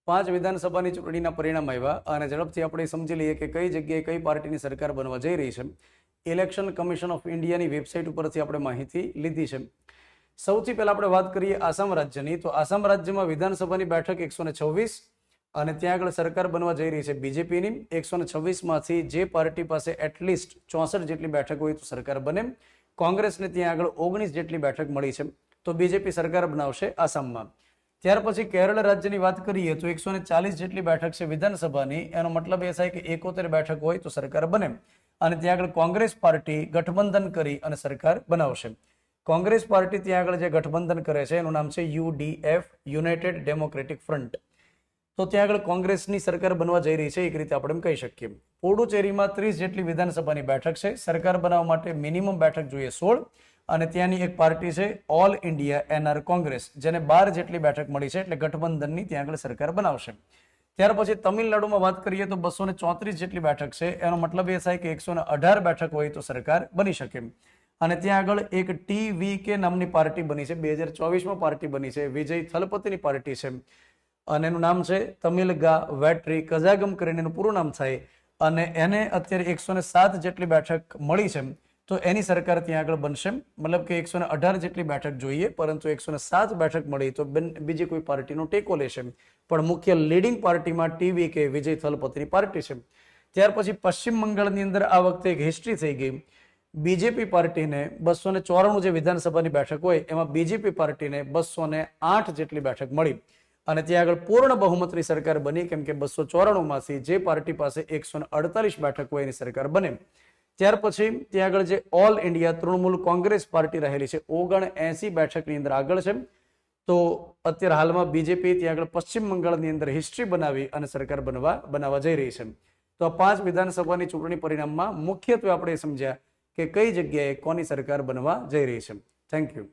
પાંચ વિધાનસભાની ચૂંટણીના પરિણામ આવ્યા અને ઝડપથી આપણે સમજી લઈએ કે કઈ જગ્યાએ કઈ પાર્ટીની સરકાર બનવા જઈ રહી છે. ઇલેક્શન કમિશન ઓફ ઇન્ડિયાની વેબસાઇટ ઉપરથી આપણે માહિતી લીધી છે. સૌથી પહેલા આપણે વાત કરીએ આસામ રાજ્યની, તો આસામ રાજ્યમાં વિધાનસભાની બેઠક 126 અને ત્યાં આગળ સરકાર બનવા જઈ રહી છે બીજેપીની. 126 માંથી જે પાર્ટી પાસે એટલીસ્ટ 64 જેટલી બેઠક હોય તો સરકાર બને. કોંગ્રેસને ત્યાં આગળ 19 જેટલી બેઠક મળી છે, તો બીજેપી સરકાર બનાવશે આસામમાં. ત્યાર પછી કેરળ રાજ્યની વાત કરીએ તો 140 જેટલી બેઠક છે વિધાનસભાની. એનો મતલબ એ થાય કે 71 બેઠક હોય તો સરકાર બને અને ત્યાં આગળ કોંગ્રેસ પાર્ટી ગઠબંધન કરી અને સરકાર બનાવશે. કોંગ્રેસ પાર્ટી ત્યાં આગળ જે ગઠબંધન કરે છે એનું નામ છે UDF, યુનાઇટેડ ડેમોક્રેટિક ફ્રન્ટ. તો ત્યાં આગળ કોંગ્રેસની સરકાર બનવા જઈ રહી છે, એક રીતે આપણે એમ કહી શકીએ. પુડુચેરીમાં 30 જેટલી વિધાનસભાની બેઠક છે. સરકાર બનાવવા માટે મિનિમમ બેઠક જોઈએ 16 અને ત્યાંની એક પાર્ટી છે ઓલ ઇન્ડિયા NR કોંગ્રેસ, જેને 12 જેટલી બેઠક મળી છે, એટલે ગઠબંધનની ત્યાં આગળ સરકાર બનાવશે. ત્યાર પછી તમિલનાડુમાં વાત કરીએ તો 234 જેટલી બેઠક છે. એનો મતલબ એ થાય કે 118 બેઠક હોય તો સરકાર બની શકે. અને ત્યાં આગળ એક TVK નામની પાર્ટી બની છે, 2024માં પાર્ટી બની છે, વિજય થલપતિની પાર્ટી છે અને એનું નામ છે તમિલગા વેટ્રી કઝાગમ કરીને એનું પૂરું નામ થાય. અને એને અત્યારે 107 જેટલી બેઠક મળી છે, તો એની સરકાર ત્યાં આગળ બનશે. મતલબ કે 118 જેટલી બેઠક જોઈએ, પરંતુ 107 બેઠક મળી તો બીજી કોઈ પાર્ટીનો ટેકો લેશે. પણ મુખ્ય લીડિંગ પાર્ટીમાં TVK વિજય થલપતિની પાર્ટી છે. ત્યાર પછી પશ્ચિમ બંગાળની અંદર આ વખતે એક હિસ્ટ્રી થઈ ગઈ. બીજેપી પાર્ટીને 294 જે વિધાનસભાની બેઠક હોય એમાં બીજેપી પાર્ટીને 208 જેટલી બેઠક મળી અને ત્યાં આગળ પૂર્ણ બહુમતની સરકાર બની, કેમ કે 294 માંથી જે પાર્ટી પાસે 148 બેઠક હોય એની સરકાર બને. ત્યાર પછી ત્યાં આગળ જે all India Trinamool Congress party રહેલી છે 79 બેઠકની અંદર આગળ છે. તો અત્યારે હાલમાં બીજેપી ત્યાં આગળ પશ્ચિમ બંગાળની અંદર હિસ્ટ્રી બનાવી અને સરકાર બનાવવા જઈ રહી છે. તો આ 5 વિધાનસભાની ચૂંટણી પરિણામમાં મુખ્યત્વે આપણે સમજ્યા કે કઈ જગ્યાએ કોની સરકાર બનવા જઈ રહી છે. Thank you.